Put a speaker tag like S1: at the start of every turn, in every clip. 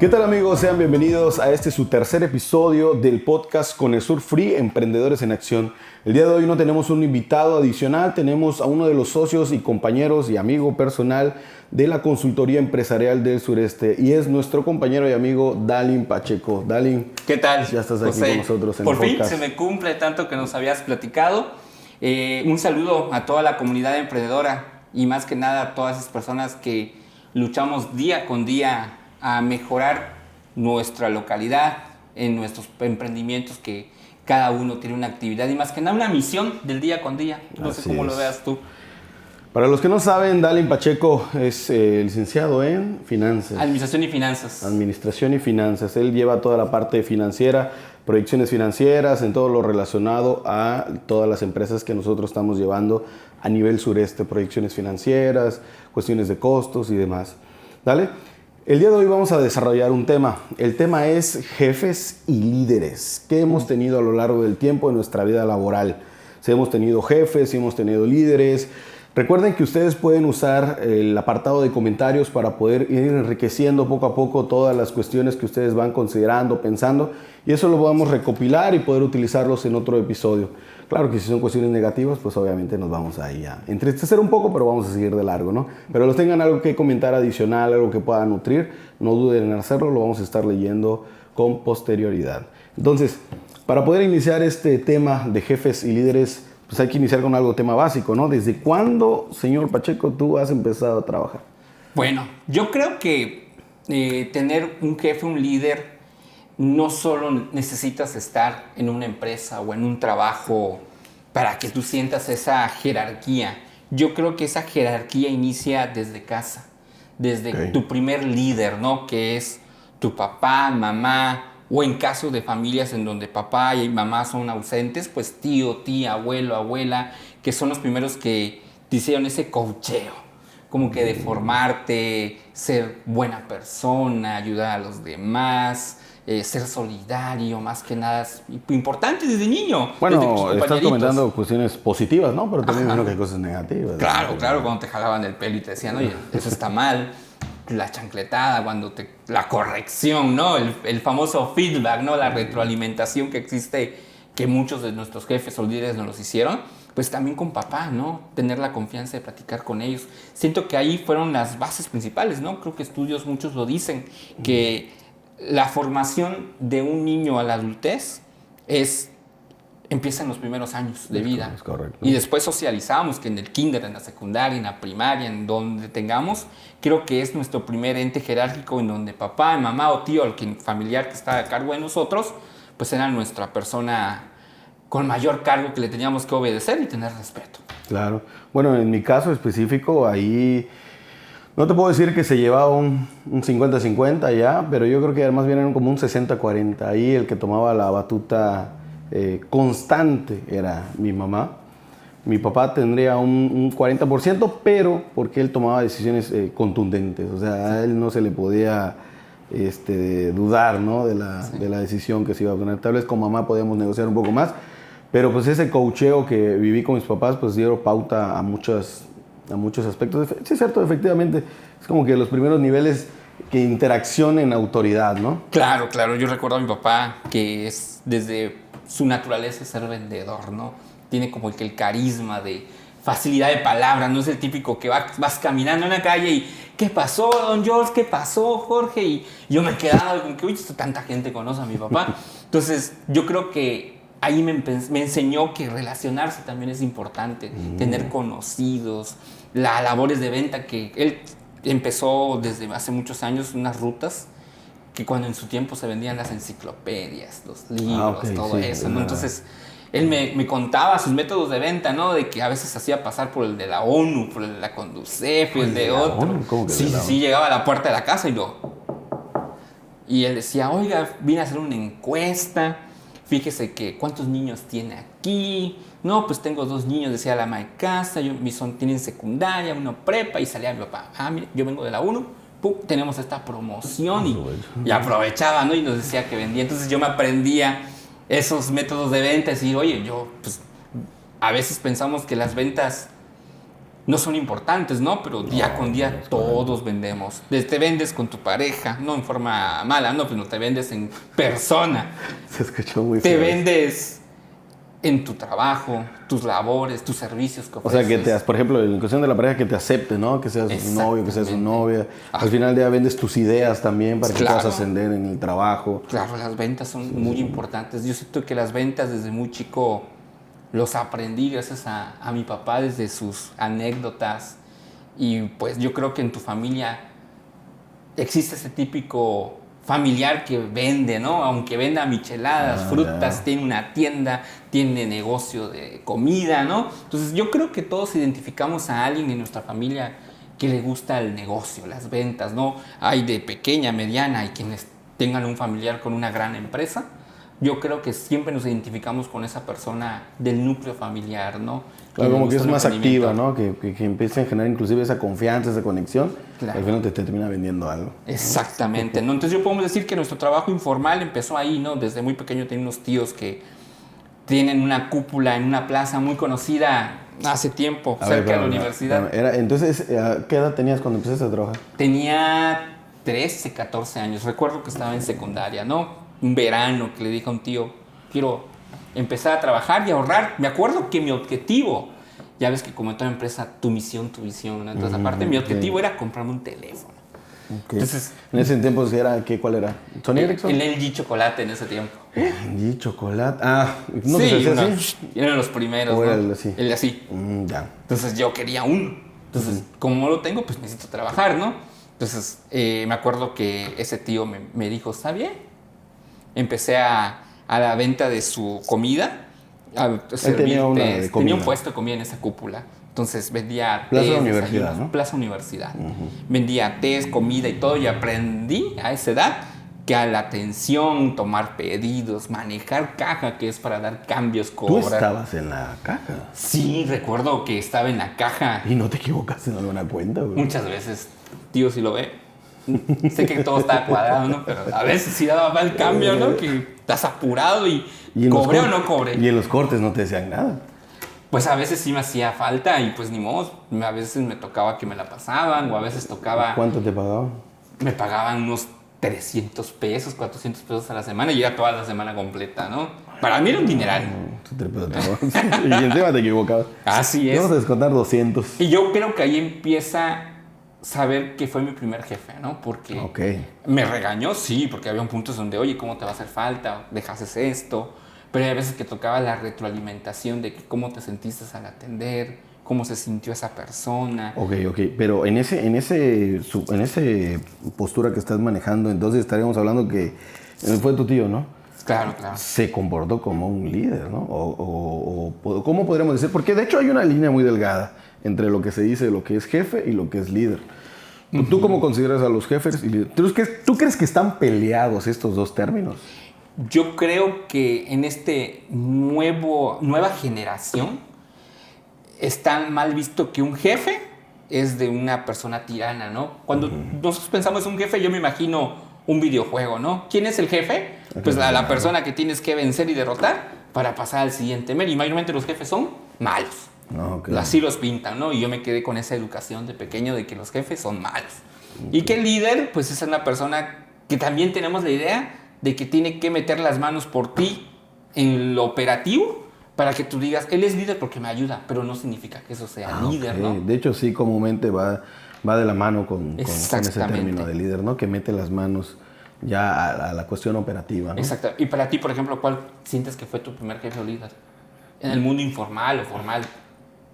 S1: ¿Qué tal, amigos? Sean bienvenidos a su tercer episodio del podcast Conesur Free, Emprendedores en Acción. El día de hoy no tenemos un invitado adicional, tenemos a uno de los socios y compañeros y amigo personal de la consultoría empresarial del sureste, y es nuestro compañero y amigo Dalin Pacheco. Dalin,
S2: ¿qué tal?
S1: Ya estás aquí con nosotros en el podcast.
S2: Por fin se me cumple tanto que nos habías platicado. Un saludo a toda la comunidad emprendedora y más que nada a todas esas personas que luchamos día con día a mejorar nuestra localidad, en nuestros emprendimientos, que cada uno tiene una actividad y más que nada una misión del día con día. No sé cómo lo veas tú.
S1: Para los que no saben, Dalin Pacheco es licenciado en Finanzas.
S2: Administración y Finanzas.
S1: Administración y Finanzas. Él lleva toda la parte financiera, proyecciones financieras, en todo lo relacionado a todas las empresas que nosotros estamos llevando a nivel sureste, proyecciones financieras, cuestiones de costos y demás. ¿Dale? El día de hoy vamos a desarrollar un tema. El tema es jefes y líderes. ¿Qué hemos tenido a lo largo del tiempo en nuestra vida laboral? Si hemos tenido jefes, si hemos tenido líderes. Recuerden que ustedes pueden usar el apartado de comentarios para poder ir enriqueciendo poco a poco todas las cuestiones que ustedes van considerando, pensando, y eso lo vamos a recopilar y poder utilizarlos en otro episodio. Claro que si son cuestiones negativas, pues obviamente nos vamos ahí a entristecer un poco, pero vamos a seguir de largo, ¿no? Pero los tengan algo que comentar adicional, algo que pueda nutrir, no duden en hacerlo, lo vamos a estar leyendo con posterioridad. Entonces, para poder iniciar este tema de jefes y líderes, pues hay que iniciar con algo tema básico, ¿no? ¿Desde cuándo, señor Pacheco, tú has empezado a trabajar?
S2: Bueno, yo creo que tener un jefe, un líder, no solo necesitas estar en una empresa o en un trabajo para que tú sientas esa jerarquía. Yo creo que esa jerarquía inicia desde casa, desde tu primer líder, ¿no? Que es tu papá, mamá, o en caso de familias en donde papá y mamá son ausentes, pues tío, tía, abuelo, abuela, que son los primeros que te hicieron ese coacheo, como que de formarte, ser buena persona, ayudar a los demás, ser solidario, más que nada es importante desde niño.
S1: Bueno, estás comentando cuestiones positivas, ¿no? Pero también imagino que hay cosas negativas.
S2: Claro, cuando te jalaban el pelo y te decían, oye, eso está mal. La chancletada, la corrección, ¿no? El famoso feedback, ¿no? La retroalimentación que existe, que muchos de nuestros jefes o líderes nos los hicieron, pues también con papá, ¿no? Tener la confianza de platicar con ellos. Siento que ahí fueron las bases principales, ¿no? Creo que estudios muchos lo dicen, que la formación de un niño a la adultez empieza en los primeros años de vida.
S1: Es correcto.
S2: Y después socializamos, que en el kinder, en la secundaria, en la primaria, en donde tengamos, creo que es nuestro primer ente jerárquico en donde papá, mamá o tío, el familiar que está a cargo de nosotros, pues era nuestra persona con mayor cargo que le teníamos que obedecer y tener respeto.
S1: Claro. Bueno, en mi caso específico, ahí no te puedo decir que se llevaba un 50-50 ya, pero yo creo que más bien era como un 60-40. Ahí el que tomaba la batuta constante era mi mamá. Mi papá tendría un 40%, pero porque él tomaba decisiones contundentes. O sea, a él no se le podía dudar, ¿no? de la decisión que se iba a poner. Tal vez con mamá podíamos negociar un poco más, pero pues ese coacheo que viví con mis papás pues dieron pauta a muchos aspectos. Sí, es cierto, efectivamente. Es como que los primeros niveles que interacción en autoridad, ¿no?
S2: Claro. Yo recuerdo a mi papá que es desde su naturaleza es ser vendedor, ¿no? Tiene como el carisma de facilidad de palabra, no es el típico que vas caminando en la calle y ¿qué pasó, don George? ¿Qué pasó, Jorge? Y yo me quedaba con que, uy, tanta gente conoce a mi papá. Entonces, yo creo que ahí me enseñó que relacionarse también es importante, tener conocidos, las labores de venta, que él empezó desde hace muchos años unas rutas que cuando en su tiempo se vendían las enciclopedias, los libros, todo eso, ¿no? Entonces, él me contaba sus métodos de venta, ¿no? De que a veces hacía pasar por el de la ONU, por el de la Conducef, el de otro.
S1: ¿Cómo que
S2: Sí, llegaba a la puerta de la casa y él decía, oiga, vine a hacer una encuesta, fíjese que cuántos niños tiene aquí. No, pues tengo 2 niños, decía la ama de casa, tienen secundaria, uno prepa, y salía mi papá. Mire, yo vengo de la ONU. Tenemos esta promoción y aprovechaba, ¿no? Y nos decía que vendía. Entonces yo me aprendía esos métodos de venta y decir, oye, pues a veces pensamos que las ventas no son importantes, ¿no? Pero día con día todos vendemos. Te vendes con tu pareja, no en forma mala, no, pues no te vendes en persona.
S1: Se escuchó muy
S2: Te
S1: feo.
S2: vendes en tu trabajo, tus labores, tus servicios que
S1: O sea,
S2: ofreces.
S1: que por ejemplo, en cuestión de la pareja, que te acepte, ¿no? Que seas su novio, que seas su novia. Al final del día vendes tus ideas también para que puedas ascender en el trabajo.
S2: Claro, las ventas son muy importantes. Yo siento que las ventas desde muy chico los aprendí gracias a mi papá, desde sus anécdotas. Y pues yo creo que en tu familia existe ese típico familiar que vende, ¿no? Aunque venda micheladas, frutas, tiene una tienda, tiene negocio de comida, ¿no? Entonces yo creo que todos identificamos a alguien en nuestra familia que le gusta el negocio, las ventas, ¿no? Hay de pequeña, mediana, y quienes tengan un familiar con una gran empresa. Yo creo que siempre nos identificamos con esa persona del núcleo familiar, ¿no?
S1: Claro, como que es más activa, ¿no? Que empiece a generar inclusive esa confianza, esa conexión. Claro. Al final te termina vendiendo algo.
S2: Exactamente, ¿no? Entonces yo podemos decir que nuestro trabajo informal empezó ahí, ¿no? Desde muy pequeño tenía unos tíos que tienen una cúpula en una plaza muy conocida hace tiempo, cerca de la universidad.
S1: Entonces, ¿qué edad tenías cuando empezaste a trabajar?
S2: Tenía 13, 14 años. Recuerdo que estaba en secundaria, ¿no? Un verano que le dije a un tío, quiero empezar a trabajar y ahorrar. Me acuerdo que mi objetivo, ya ves que como en toda empresa, tu misión, tu visión, ¿no? Entonces aparte mi objetivo era comprarme un teléfono.
S1: Entonces, en ese tiempo, ¿cuál era? ¿Sony Ericsson?
S2: El LG Chocolate en ese tiempo.
S1: LG Chocolate. Ah,
S2: ¿no sí, te así? Eran los primeros,
S1: ¿O
S2: ¿no?
S1: era el de así?
S2: El de así.
S1: Ya.
S2: Entonces yo quería uno. Entonces, como no lo tengo, pues necesito trabajar, ¿no? Entonces, me acuerdo que ese tío me dijo, ¿está bien? Empecé a la venta de su comida.
S1: Tenía
S2: un puesto de comida en esa cúpula. Entonces vendía
S1: Plaza Universidad, ¿no?
S2: Plaza Universidad. Vendía tés, comida y todo. Y aprendí a esa edad que a la atención, tomar pedidos, manejar caja, que es para dar cambios, cobrar.
S1: ¿Tú estabas en la caja?
S2: Sí, recuerdo que estaba en la caja.
S1: ¿Y no te equivocaste en alguna cuenta, güey?
S2: Muchas veces. Tío, si lo ve. Sé que todo está cuadrado, ¿no? Pero a veces sí daba mal cambio, ¿no? Que estás apurado y ¿cobré o no cobré?
S1: Y en los cortes no te decían nada.
S2: Pues a veces sí me hacía falta y pues ni modo. A veces me tocaba que me la pasaban o a veces tocaba...
S1: ¿Cuánto te pagaban?
S2: Me pagaban unos 300 pesos, 400 pesos a la semana y era toda la semana completa, ¿no? Para mí era un dineral.
S1: Y encima te equivocabas.
S2: Así es.
S1: Vamos a descontar 200.
S2: Y yo creo que ahí empieza saber que fue mi primer jefe, ¿no? Porque me regañó, sí, porque había puntos donde, oye, ¿cómo te va a hacer falta? Dejaste esto. Pero hay veces que tocaba la retroalimentación de que cómo te sentiste al atender, cómo se sintió esa persona.
S1: Ok. Pero en ese postura que estás manejando, entonces estaríamos hablando que fue tu tío, ¿no?
S2: Claro.
S1: Se comportó como un líder, ¿no? O ¿cómo podríamos decir? Porque de hecho hay una línea muy delgada entre lo que se dice, lo que es jefe y lo que es líder. ¿Tú cómo consideras a los jefes y líderes? ¿Tú crees que están peleados estos dos términos?
S2: Yo creo que en nueva generación está mal visto que un jefe es de una persona tirana, ¿no? Cuando nosotros pensamos en un jefe, yo me imagino un videojuego, ¿no? ¿Quién es el jefe? Pues la persona que tienes que vencer y derrotar para pasar al siguiente nivel. Y mayormente los jefes son malos. Así los pintan, ¿no? Y yo me quedé con esa educación de pequeño de que los jefes son malos. Y que el líder, pues es una persona que también tenemos la idea de que tiene que meter las manos por ti en lo operativo para que tú digas, él es líder porque me ayuda, pero no significa que eso sea líder, ¿no?
S1: De hecho, sí, comúnmente va de la mano con ese término de líder, ¿no? Que mete las manos ya a la cuestión operativa, ¿no?
S2: Exacto. Y para ti, por ejemplo, ¿cuál sientes que fue tu primer jefe o líder? ¿En el mundo informal o formal?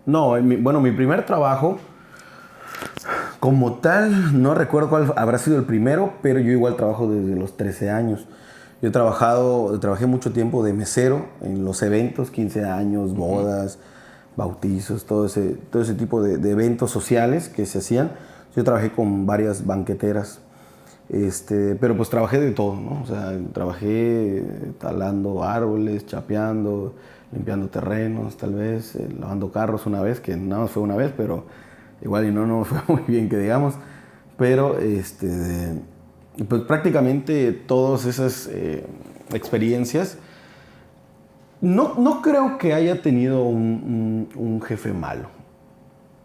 S1: No, mi primer trabajo, como tal, no recuerdo cuál habrá sido el primero, pero yo igual trabajo desde los 13 años. Yo trabajé mucho tiempo de mesero en los eventos, 15 años, bodas, bautizos, todo ese tipo de eventos sociales que se hacían. Yo trabajé con varias banqueteras, pero pues trabajé de todo, ¿no? O sea, trabajé talando árboles, chapeando, limpiando terrenos, tal vez, lavando carros una vez, que nada más fue una vez, pero igual y no fue muy bien que digamos. Pero pues prácticamente todas esas experiencias, no creo que haya tenido un jefe malo.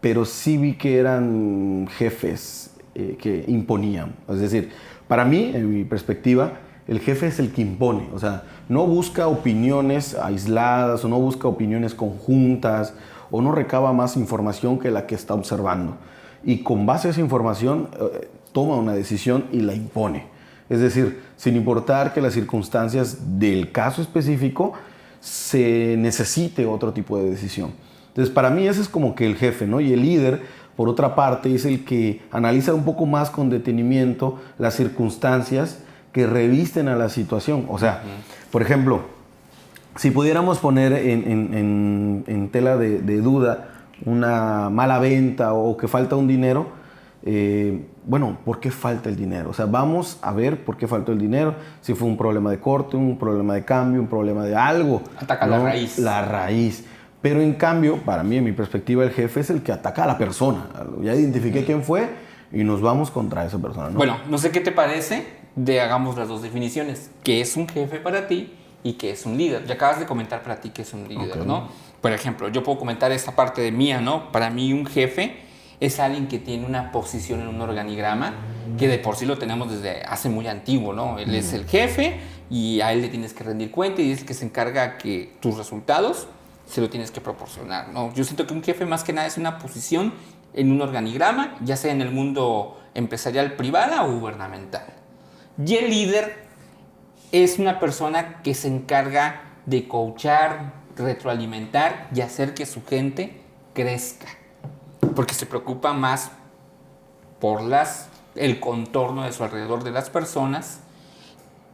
S1: pero sí vi que eran jefes que imponían. Es decir, para mí, en mi perspectiva, el jefe es el que impone. O sea, no busca opiniones aisladas o no busca opiniones conjuntas o no recaba más información que la que está observando. Y con base a esa información toma una decisión y la impone. Es decir, sin importar que las circunstancias del caso específico se necesite otro tipo de decisión. Entonces, para mí ese es como que el jefe, ¿no? Y el líder, por otra parte, es el que analiza un poco más con detenimiento las circunstancias que revisten a la situación. O sea, por ejemplo, si pudiéramos poner en tela de duda una mala venta o que falta un dinero, bueno, ¿por qué falta el dinero? O sea, vamos a ver por qué faltó el dinero, si fue un problema de corte, un problema de cambio, un problema de algo.
S2: Ataca la raíz.
S1: La raíz. Pero en cambio, para mí, en mi perspectiva, el jefe es el que ataca a la persona. Ya identifiqué quién fue y nos vamos contra esa persona, ¿no?
S2: Bueno, no sé qué te parece de hagamos las dos definiciones. ¿Qué es un jefe para ti y qué es un líder? Ya acabas de comentar para ti qué es un líder, okay, ¿no? Por ejemplo, yo puedo comentar esta parte de mía, ¿no? Para mí un jefe es alguien que tiene una posición en un organigrama que de por sí lo tenemos desde hace muy antiguo, ¿no? Él es el jefe y a él le tienes que rendir cuenta y es el que se encarga que tus resultados se lo tienes que proporcionar, ¿no? Yo siento que un jefe más que nada es una posición en un organigrama, ya sea en el mundo empresarial, privada o gubernamental. Y el líder es una persona que se encarga de coachar, retroalimentar y hacer que su gente crezca, porque se preocupa más por el contorno de su alrededor de las personas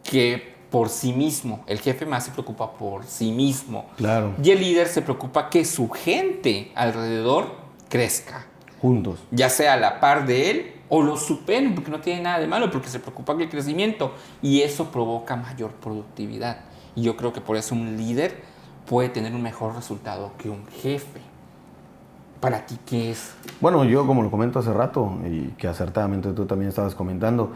S2: que por sí mismo. El jefe más se preocupa por sí mismo.
S1: Claro.
S2: Y el líder se preocupa que su gente alrededor crezca.
S1: Juntos.
S2: Ya sea a la par de él o lo superen, porque no tiene nada de malo, porque se preocupa del crecimiento. Y eso provoca mayor productividad. Y yo creo que por eso un líder puede tener un mejor resultado que un jefe. ¿Para ti qué es?
S1: Bueno, yo como lo comento hace rato y que acertadamente tú también estabas comentando,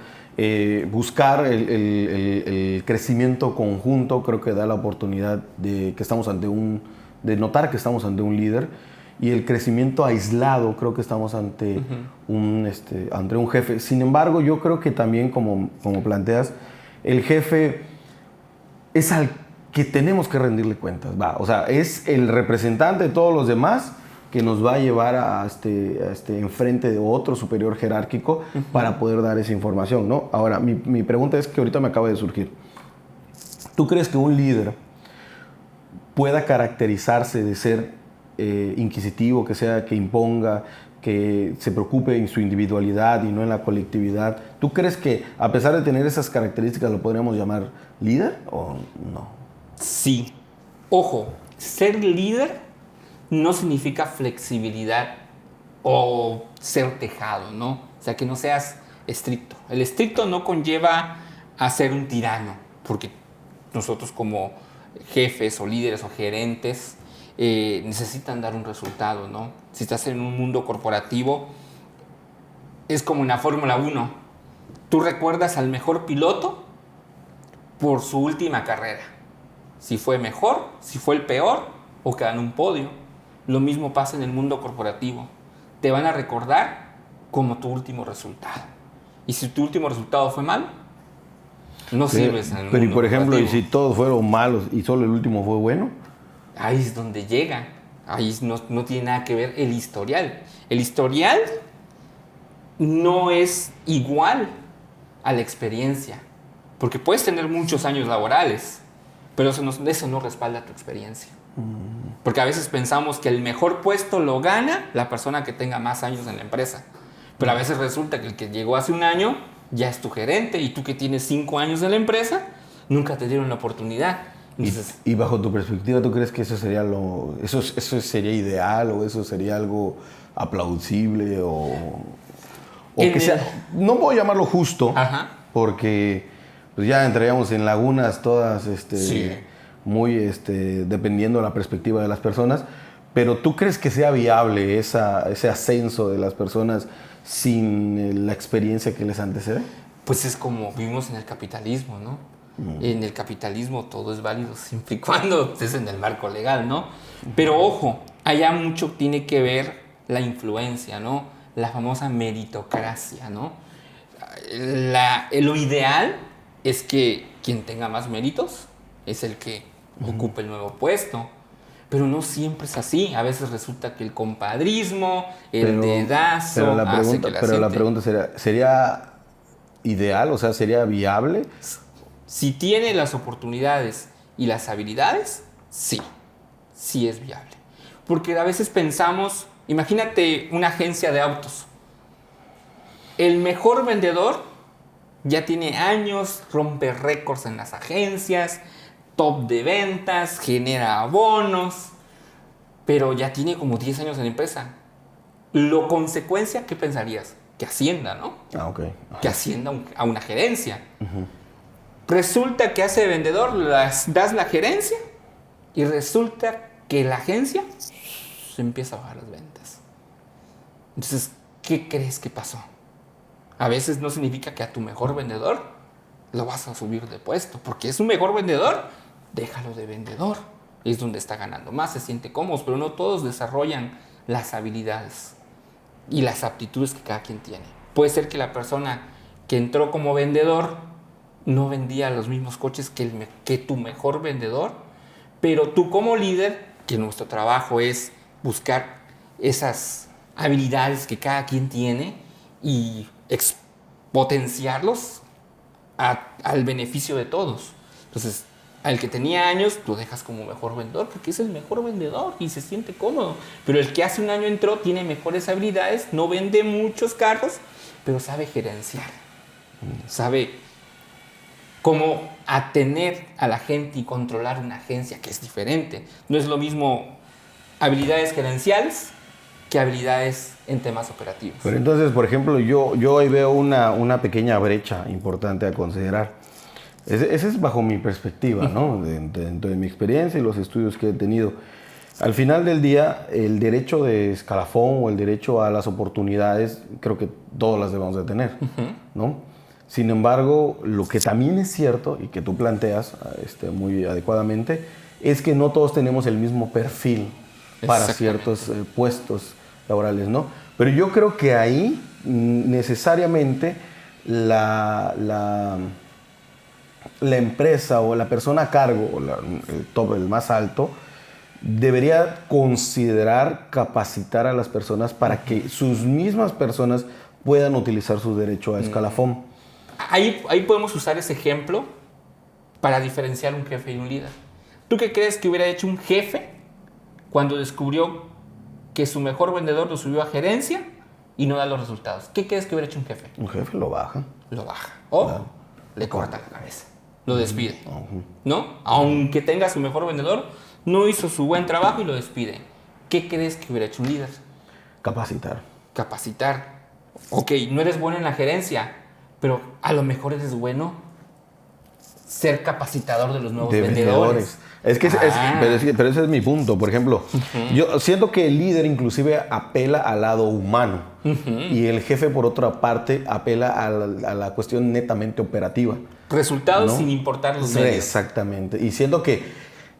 S1: buscar el crecimiento conjunto creo que da la oportunidad de notar que estamos ante un líder, y el crecimiento aislado creo que estamos ante un jefe. Sin embargo, yo creo que también como planteas, el jefe es al que tenemos que rendirle cuentas, o sea, es el representante de todos los demás que nos va a llevar a enfrente de otro superior jerárquico para poder dar esa información, ¿no? Ahora, mi pregunta es que ahorita me acaba de surgir. ¿Tú crees que un líder pueda caracterizarse de ser inquisitivo, que imponga, que se preocupe en su individualidad y no en la colectividad? ¿Tú crees que a pesar de tener esas características lo podríamos llamar líder o no?
S2: Sí. Ojo, ser líder no significa flexibilidad o ser tejado, ¿no? O sea, que no seas estricto. El estricto no conlleva a ser un tirano, porque nosotros como jefes o líderes o gerentes necesitan dar un resultado, ¿no? Si estás en un mundo corporativo, es como en la Fórmula 1. Tú recuerdas al mejor piloto por su última carrera. Si fue mejor, si fue el peor o que ganó un podio. Lo mismo pasa en el mundo corporativo. Te van a recordar como tu último resultado. Y si tu último resultado fue malo, no sirves en el mundo.
S1: Pero, y por ejemplo, ¿y si todos fueron malos y solo el último fue bueno?
S2: Ahí es donde llega. Ahí no tiene nada que ver el historial. El historial no es igual a la experiencia. Porque puedes tener muchos años laborales, pero eso no respalda tu experiencia. Porque a veces pensamos que el mejor puesto lo gana la persona que tenga más años en la empresa. Pero a veces resulta que el que llegó hace un año ya es tu gerente y tú que tienes 5 años en la empresa, nunca te dieron la oportunidad. Entonces,
S1: y bajo tu perspectiva, ¿tú crees que eso sería ideal o eso sería algo aplaudible o que sea, no puedo llamarlo justo, porque pues ya entraríamos en lagunas todas
S2: sí,
S1: muy dependiendo de la perspectiva de las personas, pero ¿tú crees que sea viable ese ascenso de las personas sin la experiencia que les antecede?
S2: Pues es como vivimos en el capitalismo, ¿no? En el capitalismo todo es válido siempre y cuando estés en el marco legal, ¿no? Pero ojo, allá mucho tiene que ver la influencia, ¿no? La famosa meritocracia, ¿no? Lo ideal es que quien tenga más méritos es el que ocupe el nuevo puesto. Pero no siempre es así. A veces resulta que el compadrismo, el dedazo,
S1: pero la pregunta ¿sería ideal? O sea, ¿sería viable?
S2: Si tiene las oportunidades y las habilidades, sí es viable. Porque a veces pensamos, imagínate una agencia de autos. El mejor vendedor ya tiene años, rompe récords en las agencias, top de ventas, genera bonos, pero ya tiene como 10 años en la empresa. Lo consecuencia, ¿qué pensarías? Que ascienda, ¿no?
S1: Ok. Ajá.
S2: Que ascienda a una gerencia. Resulta que hace de vendedor, das la gerencia y resulta que la agencia se empieza a bajar las ventas. Entonces, ¿qué crees que pasó? A veces no significa que a tu mejor vendedor lo vas a subir de puesto, porque es un mejor vendedor, déjalo de vendedor. Es donde está ganando más, se siente cómodo, pero no todos desarrollan las habilidades y las aptitudes que cada quien tiene. Puede ser que la persona que entró como vendedor no vendía los mismos coches que tu mejor vendedor, pero tú como líder, que nuestro trabajo es buscar esas habilidades que cada quien tiene y potenciarlos al beneficio de todos. Entonces, al que tenía años, lo dejas como mejor vendedor porque es el mejor vendedor y se siente cómodo. Pero el que hace un año entró tiene mejores habilidades, no vende muchos carros, pero sabe gerenciar. Sabe cómo atener a la gente y controlar una agencia, que es diferente. No es lo mismo habilidades gerenciales que habilidades en temas operativos.
S1: Pero entonces, por ejemplo, yo ahí veo una pequeña brecha importante a considerar. Ese es bajo mi perspectiva, ¿no? Dentro de mi experiencia y los estudios que he tenido. Al final del día, el derecho de escalafón o el derecho a las oportunidades, creo que todas las debemos de tener, ¿no? Sin embargo, lo que también es cierto y que tú planteas muy adecuadamente, es que no todos tenemos el mismo perfil para ciertos puestos laborales, ¿no? Pero yo creo que ahí necesariamente la empresa o la persona a cargo, o el top, el más alto, debería considerar capacitar a las personas para que sus mismas personas puedan utilizar su derecho a escalafón.
S2: Ahí podemos usar ese ejemplo para diferenciar un jefe y un líder. ¿Tú qué crees que hubiera hecho un jefe cuando descubrió que su mejor vendedor lo subió a gerencia y no da los resultados? ¿Qué crees que hubiera hecho un jefe?
S1: Un jefe lo baja.
S2: Lo baja. O le corta la cabeza. Lo despide. ¿No? Aunque tenga su mejor vendedor, no hizo su buen trabajo y lo despide. ¿Qué crees que hubiera hecho un líder? Capacitar. Ok, no eres bueno en la gerencia, pero a lo mejor eres bueno ser capacitador de los nuevos vendedores.
S1: Pero ese es mi punto. Por ejemplo, yo siento que el líder inclusive apela al lado humano y el jefe, por otra parte, apela a la cuestión netamente operativa.
S2: Resultados, ¿no? Sin importar los medios.
S1: Exactamente. Y siento que,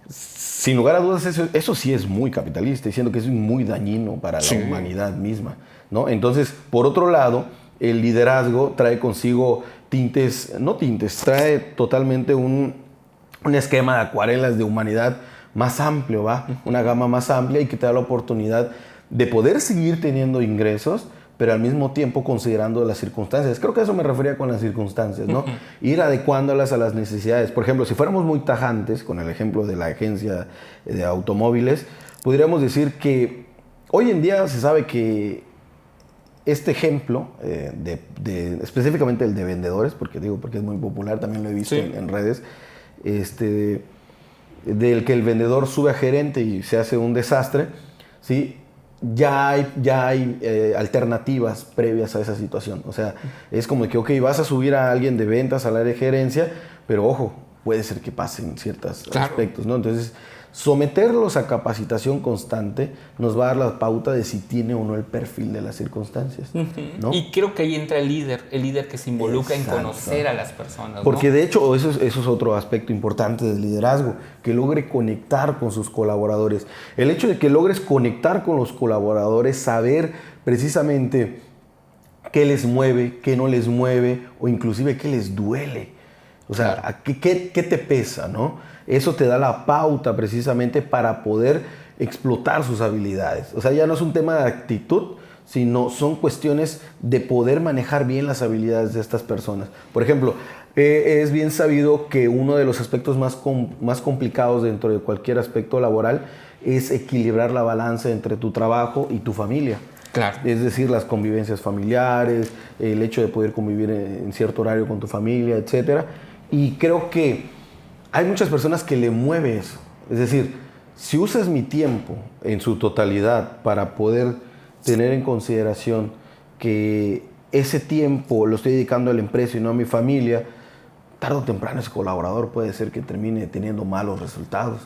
S1: sin lugar a dudas, eso sí es muy capitalista y siento que es muy dañino para la humanidad misma, ¿no? Entonces, por otro lado, el liderazgo trae consigo trae totalmente un esquema de acuarelas de humanidad más amplio, ¿va? Una gama más amplia y que te da la oportunidad de poder seguir teniendo ingresos, pero al mismo tiempo considerando las circunstancias. Creo que a eso me refería con las circunstancias, ¿no? Ir adecuándolas a las necesidades. Por ejemplo, si fuéramos muy tajantes, con el ejemplo de la agencia de automóviles, podríamos decir que hoy en día se sabe que este ejemplo, específicamente el de vendedores, porque es muy popular, también lo he visto en redes, del que el vendedor sube a gerente y se hace un desastre, ¿sí? Ya hay alternativas previas a esa situación. O sea, es como que, ok, vas a subir a alguien de ventas al área de gerencia, pero ojo, puede ser que pasen ciertos aspectos, ¿no? Entonces, Someterlos a capacitación constante nos va a dar la pauta de si tiene o no el perfil de las circunstancias, ¿no?
S2: Y creo que ahí entra el líder que se involucra en conocer a las personas, ¿no?
S1: Porque de hecho eso es otro aspecto importante del liderazgo, que logre conectar con sus colaboradores. El hecho de que logres conectar con los colaboradores, saber precisamente qué les mueve, qué no les mueve, o inclusive qué les duele. O sea,
S2: Claro.
S1: ¿qué te pesa, no? Eso te da la pauta precisamente para poder explotar sus habilidades. O sea, ya no es un tema de actitud, sino son cuestiones de poder manejar bien las habilidades de estas personas. Por ejemplo, es bien sabido que uno de los aspectos más complicados dentro de cualquier aspecto laboral es equilibrar la balanza entre tu trabajo y tu familia.
S2: Claro.
S1: Es decir, las convivencias familiares, el hecho de poder convivir en cierto horario con tu familia, etc. Y creo que hay muchas personas que le mueve eso. Es decir, si usas mi tiempo en su totalidad para poder tener en consideración que ese tiempo lo estoy dedicando a la empresa y no a mi familia, tarde o temprano ese colaborador puede ser que termine teniendo malos resultados.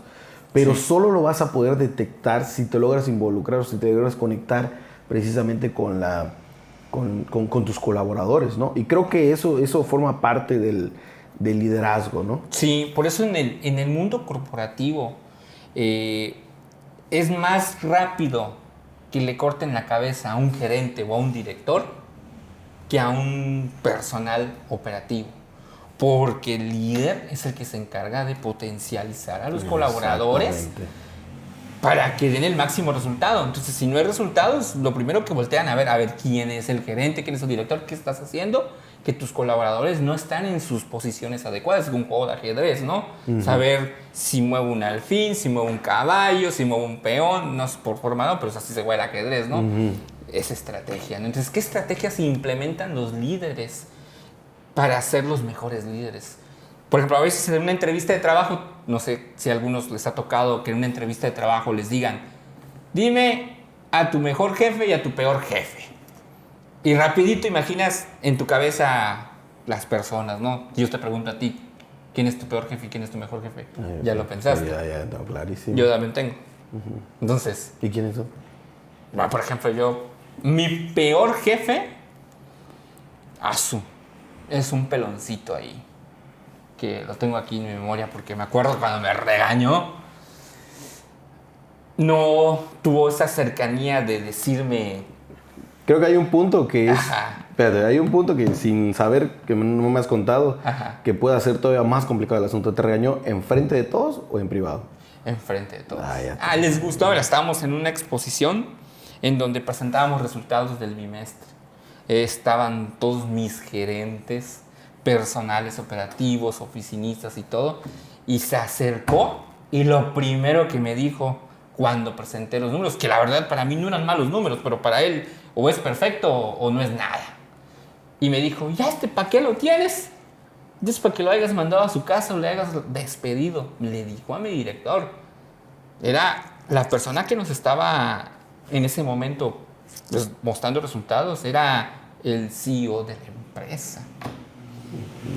S1: Pero solo lo vas a poder detectar si te logras involucrar o si te logras conectar precisamente con tus colaboradores, ¿no? Y creo que eso forma parte del liderazgo, ¿no?
S2: Sí, por eso en el mundo corporativo es más rápido que le corten la cabeza a un gerente o a un director que a un personal operativo. Porque el líder es el que se encarga de potencializar a los colaboradores para que den el máximo resultado. Entonces, si no hay resultados, lo primero que voltean a ver quién es el gerente, quién es el director, qué estás haciendo, que tus colaboradores no están en sus posiciones adecuadas. Es un juego de ajedrez, ¿no? Saber si mueve un alfil, si mueve un caballo, si mueve un peón, no es por forma, no, pero así se juega el ajedrez, ¿no? Es estrategia, ¿no? Entonces, ¿qué estrategias implementan los líderes para ser los mejores líderes? Por ejemplo, a veces en una entrevista de trabajo, no sé si a algunos les ha tocado que en una entrevista de trabajo les digan, dime a tu mejor jefe y a tu peor jefe. Y rapidito imaginas en tu cabeza las personas, ¿no? Yo te pregunto a ti, ¿quién es tu peor jefe y quién es tu mejor jefe? Ya lo pensaste.
S1: Ya, está clarísimo.
S2: Yo también tengo. Entonces,
S1: ¿Y quiénes son?
S2: por ejemplo, mi peor jefe, es un peloncito ahí, que lo tengo aquí en mi memoria porque me acuerdo cuando me regañó, no tuvo esa cercanía de decirme...
S1: Creo que hay un punto que es...
S2: Ajá.
S1: Espérate, hay un punto que sin saber, que no me has contado,
S2: Ajá.
S1: que puede hacer todavía más complicado el asunto. ¿Te regañó enfrente de todos o en privado?
S2: Enfrente de todos.
S1: Ya.
S2: Les gustó. Ahora estábamos en una exposición en donde presentábamos resultados del bimestre. Estaban todos mis gerentes, personales operativos, oficinistas y todo. Y se acercó y lo primero que me dijo cuando presenté los números, que la verdad para mí no eran malos números, pero para él o es perfecto o no es nada. Y me dijo, ¿ya para qué lo tienes? Es para que lo hayas mandado a su casa o le hayas despedido. Le dijo a mi director. Era la persona que nos estaba en ese momento pues, mostrando resultados. Era el CEO de la empresa.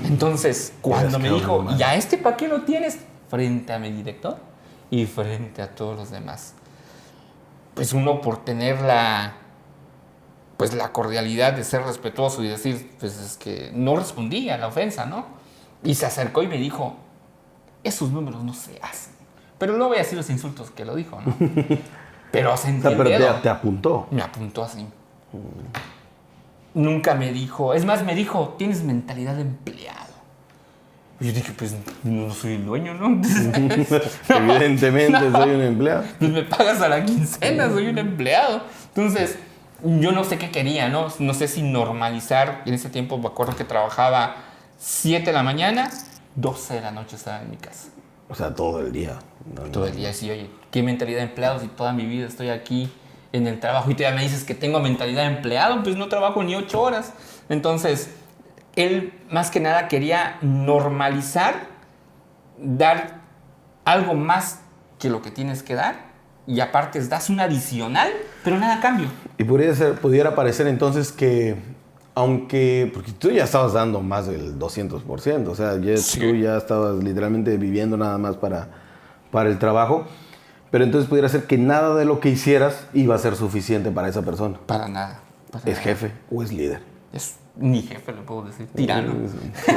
S2: Entonces, cuando me dijo, ¿ya para qué lo tienes? Frente a mi director y frente a todos los demás. Pues uno por tener la cordialidad de ser respetuoso y decir, pues es que no respondí a la ofensa, ¿no? Y se acercó y me dijo, esos números no se hacen. Pero no voy a decir los insultos que lo dijo, ¿no? Pero sentí el dedo.
S1: Pero te apuntó.
S2: Me apuntó así. Nunca me dijo, es más, me dijo, tienes mentalidad de empleado. Y yo dije, pues no soy el dueño, ¿no?
S1: Evidentemente soy un empleado.
S2: Pues me pagas a la quincena, soy un empleado. Entonces, yo no sé qué quería, ¿no? No sé si normalizar. En ese tiempo me acuerdo que trabajaba 7 de la mañana, 12 de la noche estaba en mi casa.
S1: O sea, todo el día.
S2: Todo el día, sí, oye, ¿qué mentalidad de empleado si toda mi vida estoy aquí en el trabajo y todavía me dices que tengo mentalidad de empleado? Pues no trabajo ni 8 horas. Entonces, él más que nada quería normalizar, dar algo más que lo que tienes que dar y aparte das un adicional, pero nada a cambio.
S1: Y pudiera parecer entonces que, porque tú ya estabas dando más del 200%, o sea, tú ya estabas literalmente viviendo nada más para para el trabajo, pero entonces pudiera ser que nada de lo que hicieras iba a ser suficiente para esa persona.
S2: Para nada.
S1: ¿Es jefe o es líder?
S2: Es ni jefe, le puedo decir, tirano.
S1: Sí.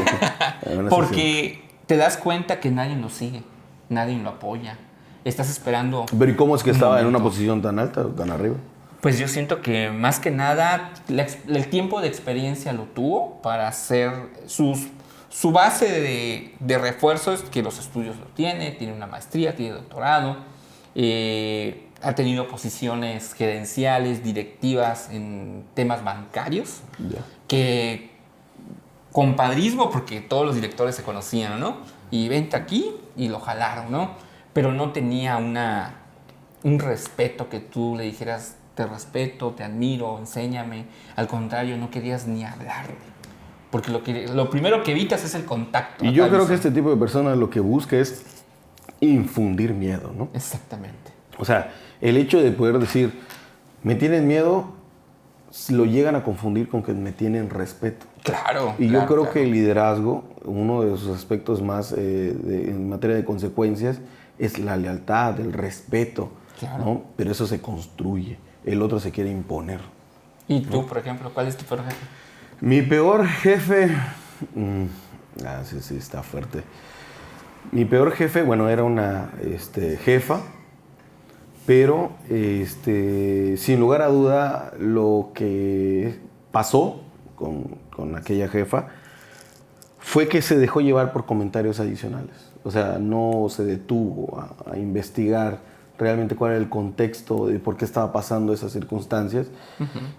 S2: Porque te das cuenta que nadie lo sigue, nadie lo apoya. Estás esperando.
S1: Pero ¿y cómo es que estaba en una
S2: momento.
S1: posición tan alta o tan arriba?
S2: Pues yo siento que más que nada el tiempo de experiencia lo tuvo para hacer su base de refuerzos, que los estudios lo tiene una maestría, tiene doctorado, ha tenido posiciones gerenciales, directivas en temas bancarios, que compadrismo, porque todos los directores se conocían, ¿no? Y vente aquí y lo jalaron, ¿no? Pero no tenía un respeto que tú le dijeras, te respeto, te admiro, enséñame. Al contrario, no querías ni hablarle. Porque lo primero que evitas es el contacto.
S1: Y yo creo que este tipo de personas lo que busca es infundir miedo, ¿no?
S2: Exactamente.
S1: O sea, el hecho de poder decir, me tienen miedo, lo llegan a confundir con que me tienen respeto.
S2: Claro.
S1: Y
S2: claro,
S1: yo creo
S2: claro.
S1: que el liderazgo, uno de sus aspectos más en materia de consecuencias, es la lealtad, el respeto,
S2: Claro.
S1: ¿no? Pero eso se construye, el otro se quiere imponer.
S2: ¿Y tú, por ejemplo, cuál es tu peor jefe?
S1: Mi peor jefe, sí, está fuerte. Mi peor jefe, bueno, era una jefa, pero sin lugar a duda lo que pasó con aquella jefa fue que se dejó llevar por comentarios adicionales. O sea, no se detuvo a investigar realmente cuál era el contexto de por qué estaba pasando esas circunstancias.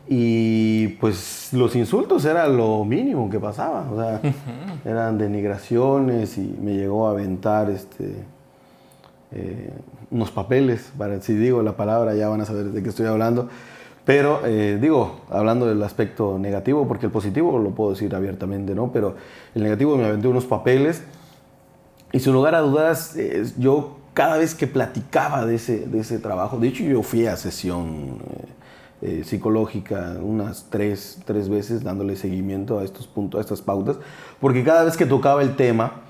S1: Y pues los insultos era lo mínimo que pasaba. O sea, eran denigraciones y me llegó a aventar unos papeles. Si digo la palabra ya van a saber de qué estoy hablando. Pero hablando del aspecto negativo, porque el positivo lo puedo decir abiertamente, ¿no? Pero el negativo, me aventé unos papeles y sin lugar a dudas, yo cada vez que platicaba de ese trabajo, de hecho yo fui a sesión psicológica unas tres veces dándole seguimiento a estos puntos, a estas pautas, porque cada vez que tocaba el tema,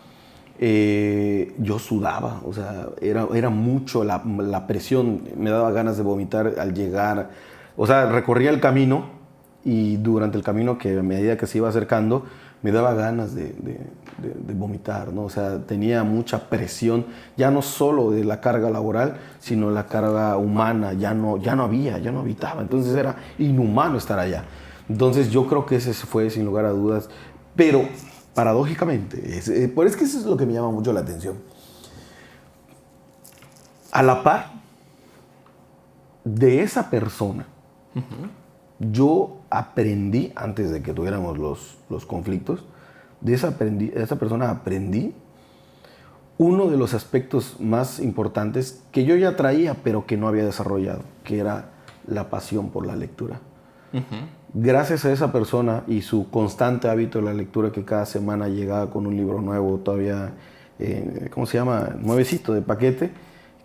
S1: yo sudaba, o sea, era mucho la presión, me daba ganas de vomitar al llegar. O sea, recorría el camino y durante el camino, que a medida que se iba acercando, me daba ganas de vomitar, ¿no? O sea, tenía mucha presión, ya no solo de la carga laboral, sino la carga humana, ya no habitaba. Entonces era inhumano estar allá. Entonces yo creo que ese fue sin lugar a dudas, pero paradójicamente, es que eso es lo que me llama mucho la atención. A la par de esa persona, yo aprendí, antes de que tuviéramos los conflictos, de esa persona aprendí uno de los aspectos más importantes que yo ya traía, pero que no había desarrollado, que era la pasión por la lectura. Gracias a esa persona y su constante hábito de la lectura, que cada semana llegaba con un libro nuevo, todavía, ¿cómo se llama? Nuevecito de paquete.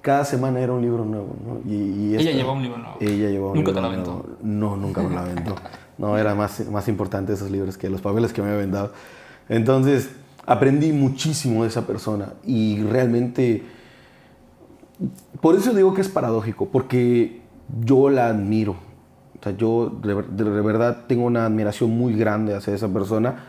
S1: Cada semana era un libro nuevo, ¿no?
S2: Ella llevaba un libro nuevo.
S1: Ella llevaba un
S2: ¿Nunca
S1: libro
S2: te lo
S1: nuevo.
S2: aventó?
S1: No, nunca me lo aventó. No, era más importante esos libros que los papeles que me habían dado. Entonces, aprendí muchísimo de esa persona y realmente, por eso digo que es paradójico, porque yo la admiro. O sea, yo de verdad tengo una admiración muy grande hacia esa persona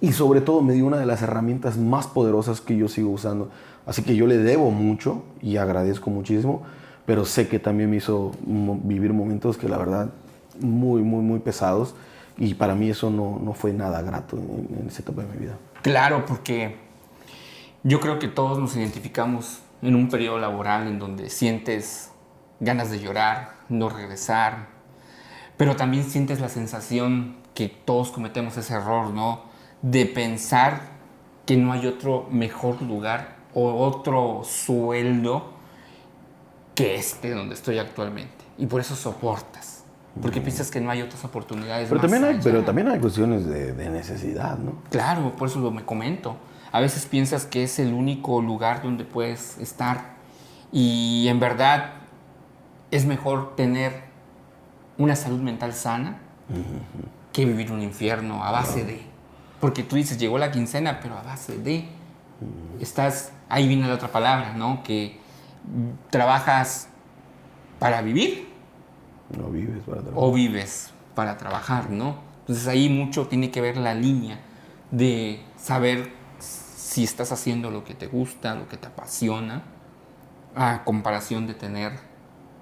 S1: y sobre todo me dio una de las herramientas más poderosas que yo sigo usando. Así que yo le debo mucho y agradezco muchísimo, pero sé que también me hizo vivir momentos que la verdad muy, muy, muy pesados y para mí eso no fue nada grato en esa etapa de mi vida.
S2: Claro, porque yo creo que todos nos identificamos en un periodo laboral en donde sientes ganas de llorar, no regresar, pero también sientes la sensación que todos cometemos ese error, ¿no? De pensar que no hay otro mejor lugar o otro sueldo que donde estoy actualmente. Y por eso soportas, porque piensas que no hay otras oportunidades
S1: Pero
S2: más
S1: también hay cuestiones de necesidad, ¿no?
S2: Claro, por eso me comento. A veces piensas que es el único lugar donde puedes estar y en verdad es mejor tener una salud mental sana que vivir un infierno a base de. Porque tú dices, llegó la quincena, pero a base de. Ahí viene la otra palabra, ¿no? Que ¿Trabajas para vivir
S1: No vives para trabajar.
S2: o vives para trabajar, ¿no? Entonces ahí mucho tiene que ver la línea de saber si estás haciendo lo que te gusta, lo que te apasiona, a comparación de tener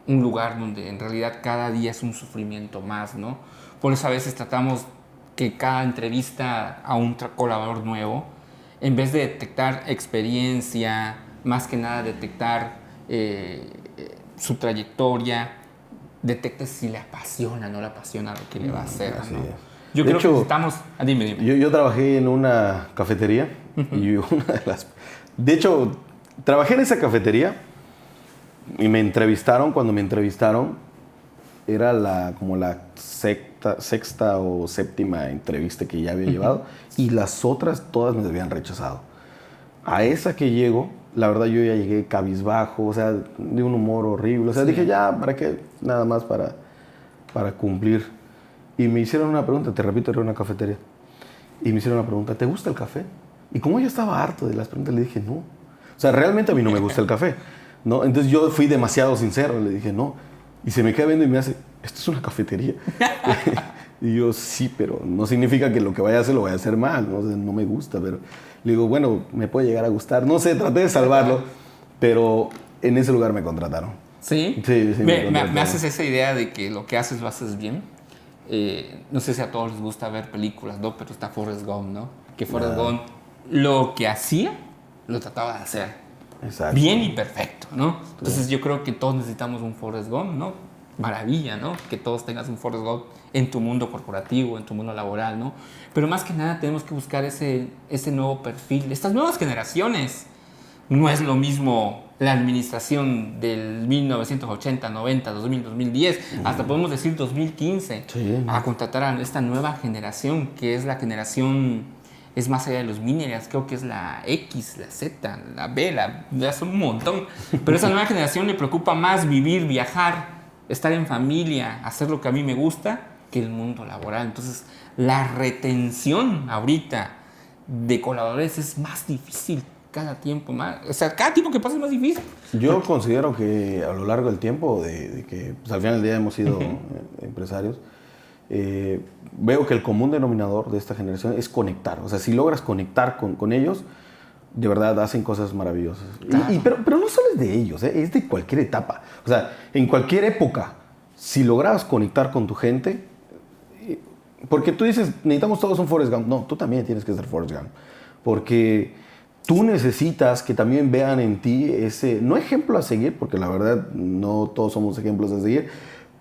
S2: un lugar donde en realidad cada día es un sufrimiento más, ¿no? Por eso a veces tratamos que cada entrevista a un colaborador nuevo, en vez de detectar experiencia, más que nada detectar su trayectoria, detecte si le apasiona o no le apasiona lo que le va a hacer,
S1: Así
S2: ¿no?
S1: es.
S2: Yo
S1: De
S2: creo
S1: hecho,
S2: que necesitamos... dime.
S1: Yo trabajé en una cafetería y una de las... De hecho, trabajé en esa cafetería y me entrevistaron. Cuando me entrevistaron, era como la sexta o séptima entrevista que ya había llevado y las otras todas me habían rechazado. A esa que llego, la verdad yo ya llegué cabizbajo, o sea, de un humor horrible. O sea, dije, ya, ¿para qué? Nada más para cumplir. Y me hicieron una pregunta, te repito, era una cafetería. Y me hicieron una pregunta, ¿te gusta el café? Y como yo estaba harto de las preguntas, le dije, no. O sea, realmente a mí no me gusta el café, ¿no? Entonces yo fui demasiado sincero, le dije, no. Y se me queda viendo y me hace, esto es una cafetería. Y yo, sí, pero no significa que lo que vaya a hacer lo vaya a hacer mal, ¿no? O sea, no me gusta, pero le digo, bueno, me puede llegar a gustar. No sé, traté de salvarlo, pero en ese lugar me contrataron.
S2: ¿Sí?
S1: Sí,
S2: Me haces esa idea de que lo que haces lo haces bien. No sé si a todos les gusta ver películas, ¿no? Pero está Forrest Gump, ¿no? Que Forrest Gump lo que hacía, lo trataba de hacer.
S1: Exacto.
S2: Bien y perfecto, ¿no? Entonces yo creo que todos necesitamos un Forrest Gump, ¿no? Maravilla, ¿no? Que todos tengas un Forrest Gump en tu mundo corporativo, en tu mundo laboral, ¿no? Pero más que nada tenemos que buscar ese nuevo perfil, estas nuevas generaciones. No es lo mismo la administración del 1980, 90, 2000, 2010, hasta podemos decir 2015,
S1: Sí.
S2: a contratar a esta nueva generación, que es la generación, es más allá de los millennials, creo que es la X, la Z, la B, ya son un montón. Pero a esa nueva generación le preocupa más vivir, viajar, estar en familia, hacer lo que a mí me gusta, que el mundo laboral. Entonces, la retención ahorita de colaboradores es más difícil cada tiempo más. O sea, cada tiempo que pasa es más difícil.
S1: Yo considero que a lo largo del tiempo, de que pues, al final del día hemos sido empresarios, veo que el común denominador de esta generación es conectar. O sea, si logras conectar con ellos, de verdad hacen cosas maravillosas.
S2: Claro.
S1: Pero no solo es de ellos, es de cualquier etapa. O sea, en cualquier época, si logras conectar con tu gente, porque tú dices, necesitamos todos un Forrest Gump. No, tú también tienes que ser Forrest Gump. Porque tú necesitas que también vean en ti ese, no ejemplo a seguir, porque la verdad no todos somos ejemplos a seguir,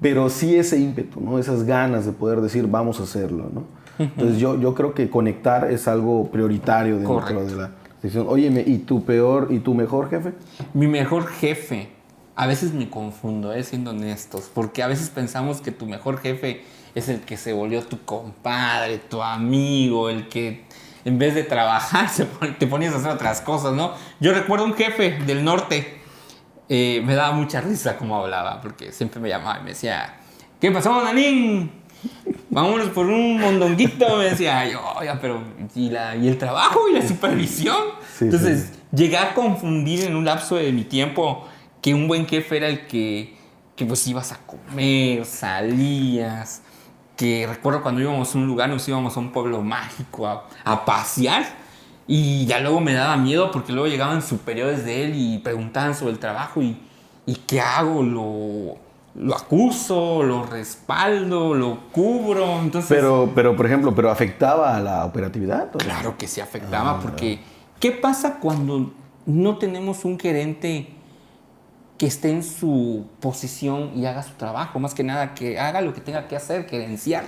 S1: pero sí ese ímpetu, ¿no? Esas ganas de poder decir, vamos a hacerlo, ¿no? Entonces yo creo que conectar es algo prioritario dentro de la decisión. Óyeme, ¿y tu mejor jefe?
S2: Mi mejor jefe, a veces me confundo, siendo honestos, porque a veces pensamos que tu mejor jefe es el que se volvió tu compadre, tu amigo, el que en vez de trabajar te ponías a hacer otras cosas, ¿no? Yo recuerdo un jefe del norte, me daba mucha risa cómo hablaba, porque siempre me llamaba y me decía, ¿qué pasó, Nanín? Vámonos por un mondonguito, me decía yo, oiga, pero ¿y el trabajo y la supervisión?
S1: Sí,
S2: Entonces,
S1: sí.
S2: llegué a confundir en un lapso de mi tiempo que un buen jefe era el que pues ibas a comer, salías, que recuerdo cuando íbamos a un lugar, nos íbamos a un pueblo mágico a pasear, y ya luego me daba miedo porque luego llegaban superiores de él y preguntaban sobre el trabajo y ¿qué hago? Lo acuso, lo respaldo, lo cubro. Entonces,
S1: Pero por ejemplo, ¿pero afectaba a la operatividad? ¿O?
S2: claro que sí afectaba, porque ¿qué pasa cuando no tenemos un gerente que esté en su posición y haga su trabajo? Más que nada, que haga lo que tenga que hacer, gerenciar.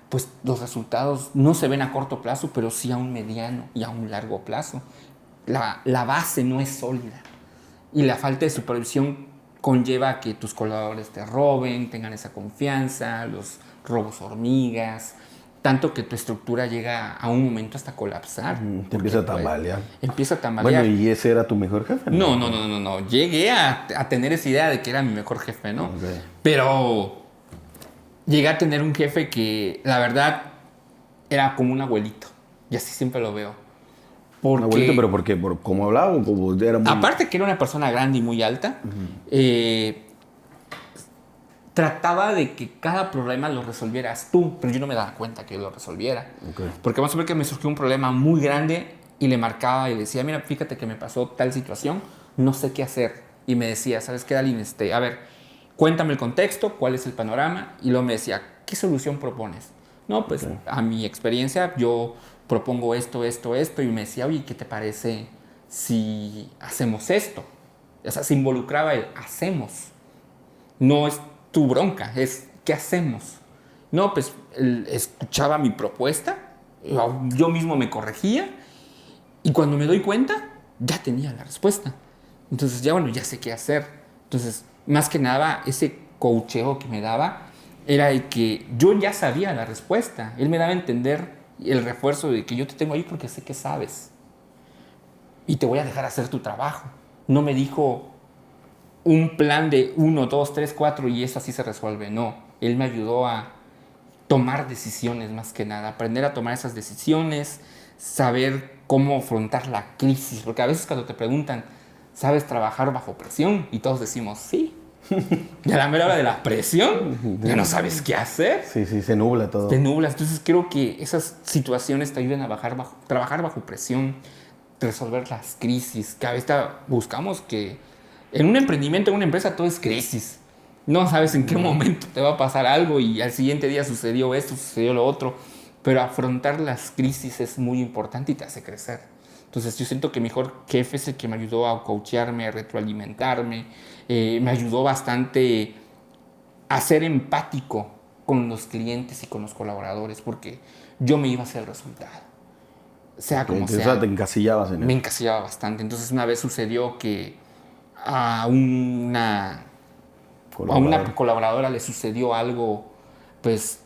S2: Pues los resultados no se ven a corto plazo, pero sí a un mediano y a un largo plazo. La base no es sólida. Y la falta de supervisión conlleva a que tus colaboradores te roben, tengan esa confianza, los robos hormigas, tanto que tu estructura llega a un momento hasta colapsar.
S1: Te empieza a tambalear.
S2: Empieza a tambalear.
S1: Bueno, ¿y ese era tu mejor jefe?
S2: No. Llegué a tener esa idea de que era mi mejor jefe, ¿no?
S1: Okay.
S2: Pero llegué a tener un jefe que, la verdad, era como un abuelito. Y así siempre lo veo.
S1: Una abuelita, ¿pero por qué? ¿Por cómo hablaba o como era muy...?
S2: Aparte que era una persona grande y muy alta, trataba de que cada problema lo resolvieras tú, pero yo no me daba cuenta que yo lo resolviera.
S1: Okay.
S2: Porque vamos a ver que me surgió un problema muy grande y le marcaba y le decía, mira, fíjate que me pasó tal situación, no sé qué hacer. Y me decía, ¿sabes qué, Dalín? A ver, cuéntame el contexto, cuál es el panorama. Y luego me decía, ¿qué solución propones? No, pues okay, a mi experiencia yo propongo esto. Y me decía, oye, ¿qué te parece si hacemos esto? O sea, se involucraba el hacemos. No es tu bronca, es ¿qué hacemos? No, pues él escuchaba mi propuesta, yo mismo me corregía y cuando me doy cuenta ya tenía la respuesta. Entonces ya bueno, ya sé qué hacer. Entonces, más que nada, ese coacheo que me daba era el que yo ya sabía la respuesta. Él me daba a entender el refuerzo de que yo te tengo ahí porque sé que sabes y te voy a dejar hacer tu trabajo. No me dijo un plan de 1, 2, 3, 4 y eso así se resuelve. No, él me ayudó a tomar decisiones más que nada, aprender a tomar esas decisiones, saber cómo afrontar la crisis, porque a veces cuando te preguntan, ¿sabes trabajar bajo presión? Y todos decimos, sí. Y a la mera hora de la presión, ya no sabes qué hacer.
S1: Sí, se nubla todo.
S2: Te nublas. Entonces creo que esas situaciones te ayudan a trabajar bajo presión, resolver las crisis. Que a veces buscamos que en un emprendimiento, en una empresa, todo es crisis. No sabes en qué momento te va a pasar algo y al siguiente día sucedió esto, sucedió lo otro. Pero afrontar las crisis es muy importante y te hace crecer. Entonces yo siento que mi mejor jefe es el que me ayudó a coachearme, a retroalimentarme. Me ayudó bastante a ser empático con los clientes y con los colaboradores porque yo me iba a hacer el resultado. Sea como sea.
S1: Entonces te encasillabas en eso.
S2: Me encasillaba bastante. Entonces una vez sucedió que a una colaboradora le sucedió algo, pues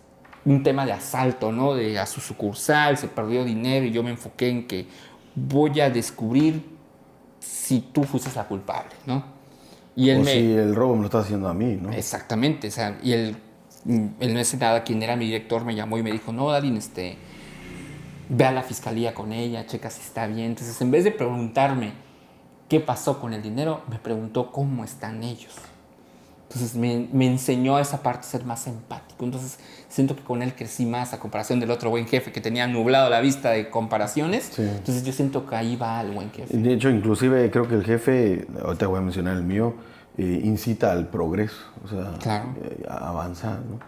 S2: un tema de asalto, ¿no? A su sucursal, se perdió dinero y yo me enfoqué en que voy a descubrir si tú fuiste la culpable, ¿no?
S1: Y él si el robo me lo está haciendo a mí, ¿no?
S2: Exactamente, o sea, y él no sé nada, quien era mi director me llamó y me dijo, no, Dalín, ve a la fiscalía con ella, checa si está bien. Entonces, en vez de preguntarme qué pasó con el dinero, me preguntó cómo están ellos. Entonces me enseñó a esa parte, ser más empático. Entonces siento que con él crecí más a comparación del otro buen jefe que tenía nublado la vista de comparaciones. Sí. Entonces yo siento que ahí va el buen jefe.
S1: De hecho, inclusive creo que el jefe, ahorita voy a mencionar el mío, incita al progreso, o sea, claro, a avanzar, ¿no?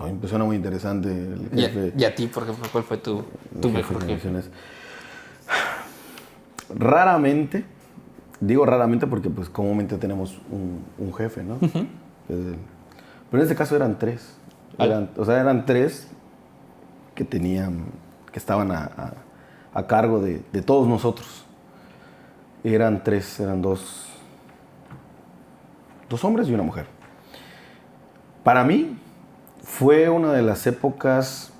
S1: Me impresiona muy interesante el jefe.
S2: ¿Y a ti, por ejemplo, cuál fue tu mejor jefe?
S1: Raramente, digo raramente porque pues comúnmente tenemos un jefe, ¿no? Uh-huh. Pero en este caso eran tres. Eran tres que estaban a cargo de todos nosotros. Eran dos hombres y una mujer. Para mí fue una de las épocas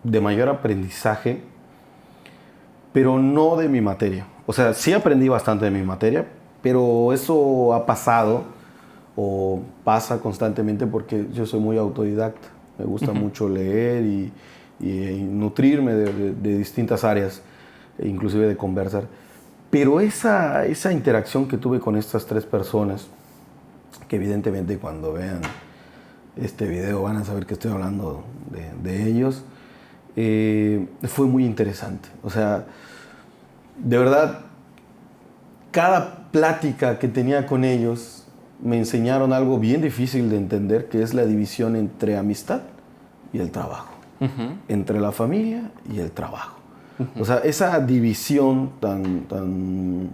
S1: de mayor aprendizaje, pero no de mi materia. O sea, sí aprendí bastante de mi materia, pero eso ha pasado o pasa constantemente porque yo soy muy autodidacta. Me gusta mucho leer y nutrirme de distintas áreas, inclusive de conversar. Pero esa interacción que tuve con estas tres personas, que evidentemente cuando vean este video van a saber que estoy hablando de ellos, fue muy interesante. O sea, de verdad, cada plática que tenía con ellos me enseñaron algo bien difícil de entender, que es la división entre amistad y el trabajo, uh-huh, entre la familia y el trabajo. Uh-huh. O sea, esa división tan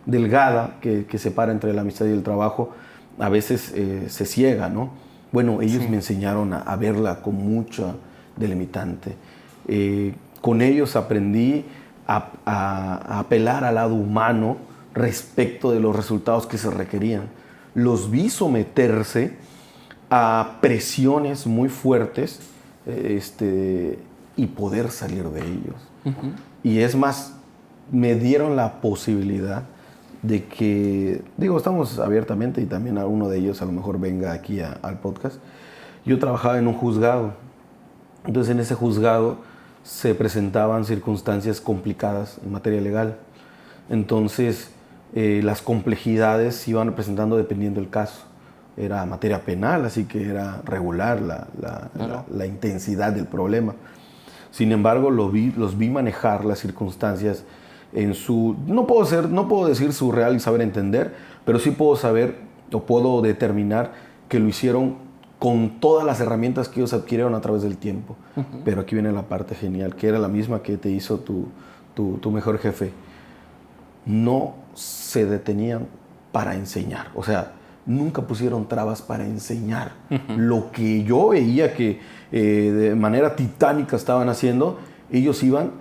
S1: delgada que separa entre la amistad y el trabajo, a veces se ciega, ¿no? Bueno, ellos sí me enseñaron a verla con mucha delimitante. Con ellos aprendí a apelar al lado humano respecto de los resultados que se requerían. Los vi someterse a presiones muy fuertes y poder salir de ellos. Uh-huh. Y es más, me dieron la posibilidad de que, estamos abiertamente y también a uno de ellos a lo mejor venga aquí al podcast. Yo trabajaba en un juzgado. Entonces en ese juzgado se presentaban circunstancias complicadas en materia legal. Entonces, las complejidades se iban presentando dependiendo del caso. Era materia penal, así que era regular la intensidad del problema. Sin embargo, los vi manejar las circunstancias en su... No puedo decir su real y saber entender, pero sí puedo saber o puedo determinar que lo hicieron con todas las herramientas que ellos adquirieron a través del tiempo. Pero aquí viene la parte genial, que era la misma que te hizo tu mejor jefe. No se detenían para enseñar. O sea, nunca pusieron trabas para enseñar. Lo que yo veía que de manera titánica estaban haciendo, ellos iban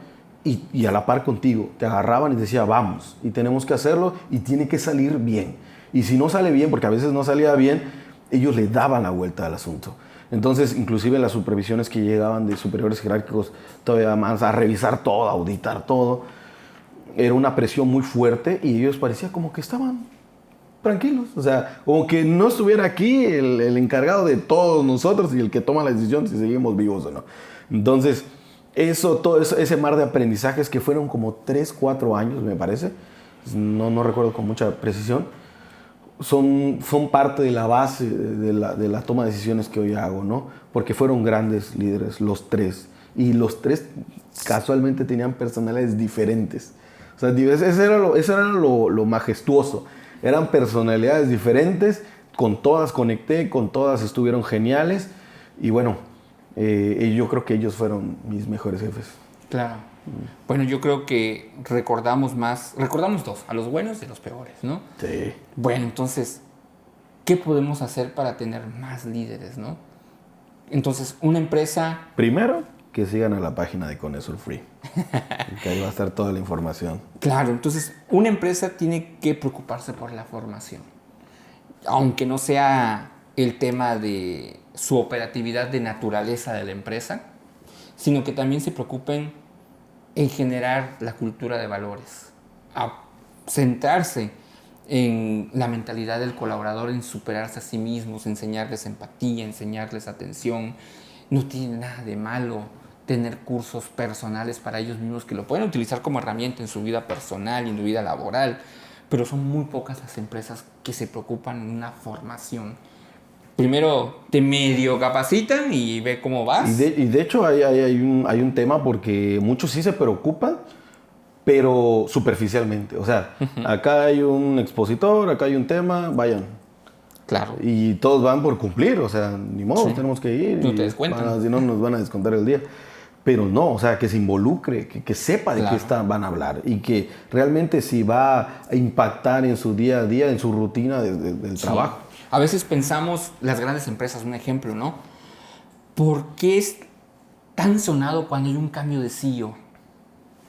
S1: y a la par contigo, te agarraban y decían, vamos, y tenemos que hacerlo y tiene que salir bien. Y si no sale bien, porque a veces no salía bien, ellos le daban la vuelta al asunto. Entonces, inclusive las supervisiones que llegaban de superiores jerárquicos todavía más a revisar todo, a auditar todo, era una presión muy fuerte y ellos parecía como que estaban tranquilos. O sea, como que no estuviera aquí el encargado de todos nosotros y el que toma la decisión si seguimos vivos o no. Entonces, todo eso, ese mar de aprendizajes que fueron como 3, 4 años, me parece, no recuerdo con mucha precisión, son parte de la base de la toma de decisiones que hoy hago, ¿no? Porque fueron grandes líderes, los tres. Y los tres casualmente tenían personalidades diferentes. O sea, eso era lo majestuoso. Eran personalidades diferentes, con todas conecté, con todas estuvieron geniales. Y bueno, yo creo que ellos fueron mis mejores jefes.
S2: Claro. Bueno, yo creo que recordamos dos, a los buenos y a los peores, ¿no?
S1: Sí.
S2: Bueno, entonces, ¿qué podemos hacer para tener más líderes, no? Entonces, una empresa...
S1: Primero, que sigan a la página de Conesur Free, que ahí va a estar toda la información.
S2: Claro, entonces, una empresa tiene que preocuparse por la formación. Aunque no sea el tema de su operatividad de naturaleza de la empresa, sino que también se preocupen en generar la cultura de valores, a centrarse en la mentalidad del colaborador, en superarse a sí mismos, enseñarles empatía, enseñarles atención. No tiene nada de malo tener cursos personales para ellos mismos que lo pueden utilizar como herramienta en su vida personal y en su vida laboral, pero son muy pocas las empresas que se preocupan en una formación. Primero te medio capacitan y ve cómo vas.
S1: Y de hecho hay un tema porque muchos sí se preocupan, pero superficialmente. O sea, acá hay un expositor, acá hay un tema, vayan.
S2: Claro.
S1: Y todos van por cumplir, o sea, ni modo, tenemos que ir.
S2: No te descuentan.
S1: Si no, nos van a descontar el día. Pero no, o sea, que se involucre, que sepa de qué van a hablar y que realmente si va a impactar en su día a día, en su rutina del trabajo.
S2: A veces pensamos, las grandes empresas, un ejemplo, ¿no? ¿Por qué es tan sonado cuando hay un cambio de CEO?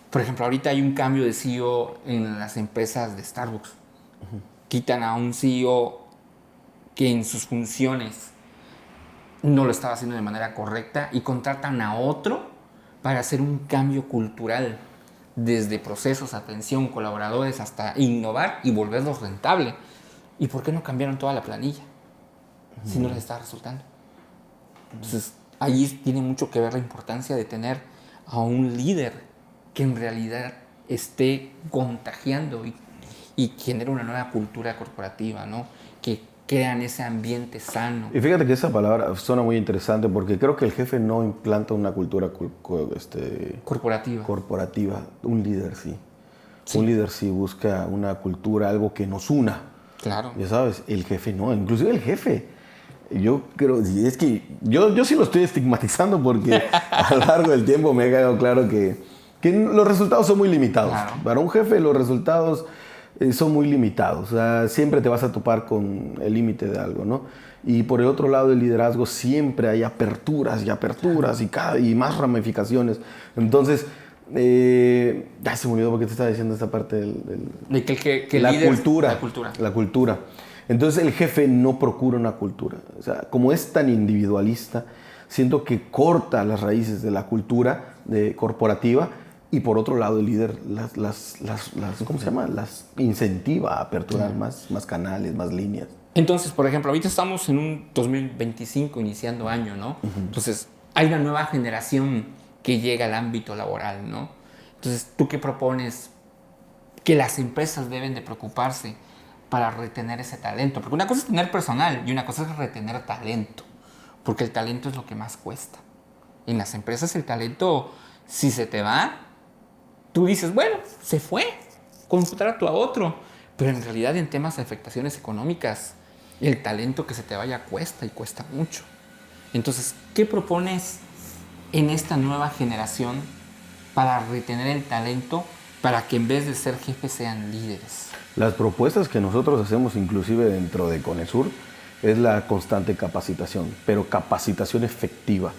S2: Por ejemplo, ahorita hay un cambio de CEO en las empresas de Starbucks. Quitan a un CEO que en sus funciones no lo estaba haciendo de manera correcta y contratan a otro para hacer un cambio cultural, desde procesos, atención, colaboradores, hasta innovar y volverlos rentable. ¿Y por qué no cambiaron toda la planilla si no les está resultando? Entonces, ahí tiene mucho que ver la importancia de tener a un líder que en realidad esté contagiando y genere una nueva cultura corporativa, ¿no? Que crean ese ambiente sano.
S1: Y fíjate que esa palabra suena muy interesante porque creo que el jefe no implanta una cultura corporativa. Un líder sí. Un líder sí busca una cultura, algo que nos una.
S2: Claro.
S1: Ya sabes, el jefe no. Inclusive el jefe, yo creo, es que yo sí lo estoy estigmatizando porque a lo largo del tiempo me ha quedado claro que los resultados son muy limitados.
S2: Claro.
S1: Para un jefe los resultados son muy limitados. O sea, siempre te vas a topar con el límite de algo, ¿no? Y por el otro lado del liderazgo siempre hay aperturas y aperturas y más ramificaciones. Entonces, ya se me olvidó porque te estaba diciendo esta parte
S2: de que
S1: la
S2: líder,
S1: cultura.
S2: La
S1: cultura. Entonces el jefe no procura una cultura. O sea, como es tan individualista, siento que corta las raíces de la cultura corporativa y por otro lado el líder ¿cómo se llama? Las incentiva a aperturar más canales, más líneas.
S2: Entonces, por ejemplo, ahorita estamos en un 2025 iniciando año, ¿no? Entonces, hay una nueva generación que llega al ámbito laboral, ¿no? Entonces, ¿tú qué propones? Que las empresas deben de preocuparse para retener ese talento. Porque una cosa es tener personal y una cosa es retener talento. Porque el talento es lo que más cuesta. En las empresas el talento, si se te va, tú dices, bueno, se fue, contrato a otro. Pero en realidad en temas de afectaciones económicas, el talento que se te vaya cuesta y cuesta mucho. Entonces, ¿qué propones en esta nueva generación para retener el talento, para que en vez de ser jefes sean líderes?
S1: Las propuestas que nosotros hacemos inclusive dentro de Conesur es la constante capacitación, pero capacitación efectiva,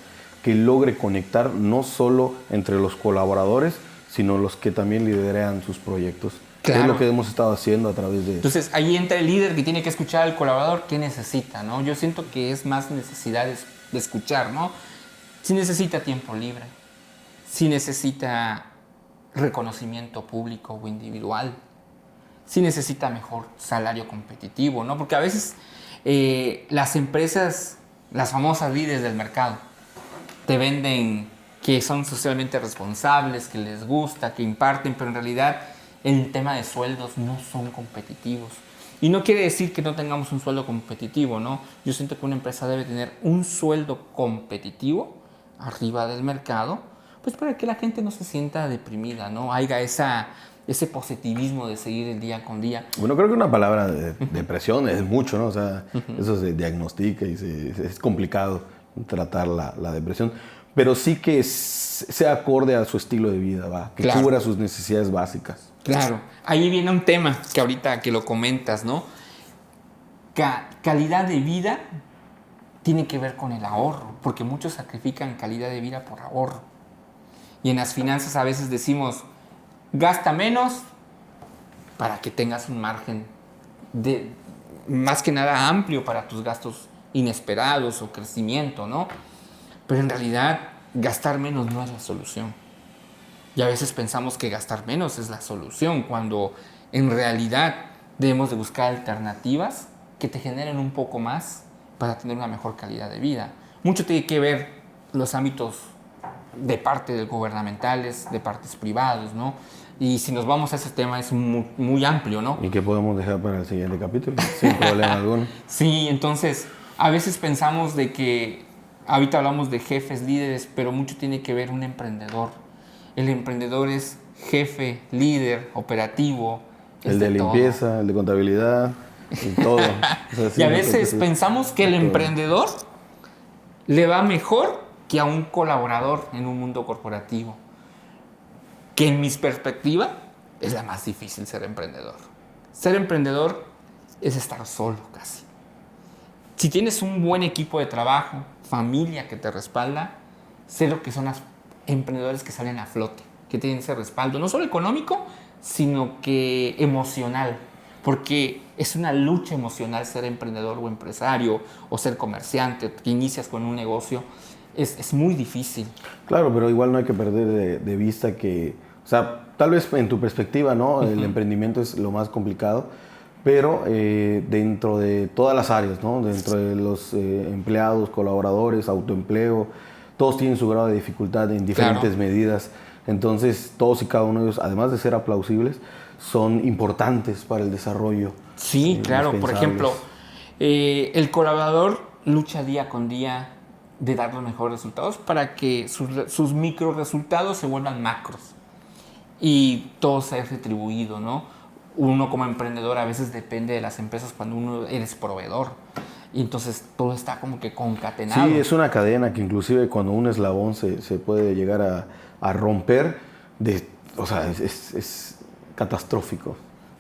S1: que logre conectar no solo entre los colaboradores, sino los que también lideran sus proyectos.
S2: Claro.
S1: Es lo que hemos estado haciendo a través de...
S2: Entonces ahí entra el líder que tiene que escuchar al colaborador qué necesita, ¿no? Yo siento que es más necesidad de escuchar, ¿no? Si necesita tiempo libre, si necesita reconocimiento público o individual, si necesita mejor salario competitivo, ¿no? Porque a veces las empresas, las famosas líderes del mercado, te venden que son socialmente responsables, que les gusta, que imparten, pero en realidad el tema de sueldos no son competitivos. Y no quiere decir que no tengamos un sueldo competitivo, ¿no? Yo siento que una empresa debe tener un sueldo competitivo arriba del mercado, pues para que la gente no se sienta deprimida, ¿no? Haya ese positivismo de seguir el día con día.
S1: Bueno, creo que una palabra de depresión es mucho, ¿no? O sea, eso se diagnostica y es complicado tratar la depresión, pero sí que sea acorde a su estilo de vida, ¿va? Que
S2: Claro.
S1: cubra sus necesidades básicas.
S2: Claro, ahí viene un tema que ahorita que lo comentas, ¿no? Calidad de vida tiene que ver con el ahorro, porque muchos sacrifican calidad de vida por ahorro. Y en las finanzas a veces decimos, gasta menos para que tengas un margen de más que nada amplio para tus gastos inesperados o crecimiento, ¿no? Pero en realidad gastar menos no es la solución. Y a veces pensamos que gastar menos es la solución, cuando en realidad debemos de buscar alternativas que te generen un poco más para tener una mejor calidad de vida. Mucho tiene que ver los ámbitos de parte de gubernamentales, de partes privados, ¿no? Y si nos vamos a ese tema es muy, muy amplio, ¿no?
S1: Y que podemos dejar para el siguiente capítulo, sin problema alguno.
S2: Sí, entonces a veces pensamos de que ahorita hablamos de jefes, líderes, pero mucho tiene que ver un emprendedor. El emprendedor es jefe, líder, operativo.
S1: El de limpieza, todo. El de contabilidad, y todo. O sea, sí,
S2: y a veces pensamos que el emprendedor le va mejor que a un colaborador en un mundo corporativo. Que en mi perspectiva es la más difícil ser emprendedor. Ser emprendedor es estar solo casi. Si tienes un buen equipo de trabajo, familia que te respalda, sé lo que son los emprendedores que salen a flote, que tienen ese respaldo, no solo económico, sino que emocional, porque es una lucha emocional ser emprendedor o empresario, o ser comerciante, que inicias con un negocio, es muy difícil.
S1: Claro, pero igual no hay que perder de vista que, o sea, tal vez en tu perspectiva, ¿no? El emprendimiento es lo más complicado, pero dentro de todas las áreas, ¿no? Dentro de los empleados, colaboradores, autoempleo, todos tienen su grado de dificultad en diferentes medidas. Entonces, todos y cada uno de ellos, además de ser aplausibles, son importantes para el desarrollo.
S2: Sí, claro. Por ejemplo, el colaborador lucha día con día de dar los mejores resultados para que sus micro resultados se vuelvan macros y todo sea retribuido, ¿no? Uno como emprendedor a veces depende de las empresas cuando uno eres proveedor. Y entonces todo está como que concatenado.
S1: Sí, es una cadena que inclusive cuando un eslabón se puede llegar a romper, o sea, es catastrófico.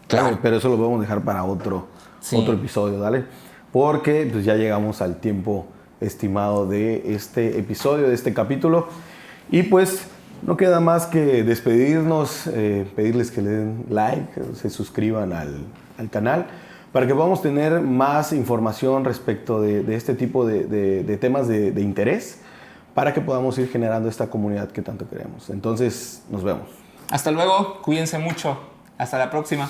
S2: Claro.
S1: Pero eso lo podemos dejar para otro episodio, ¿dale? Porque pues, ya llegamos al tiempo estimado de este episodio, de este capítulo. Y pues no queda más que despedirnos, pedirles que le den like, se suscriban al canal, para que podamos tener más información respecto de este tipo de temas de interés, para que podamos ir generando esta comunidad que tanto queremos. Entonces, nos vemos.
S2: Hasta luego, cuídense mucho. Hasta la próxima.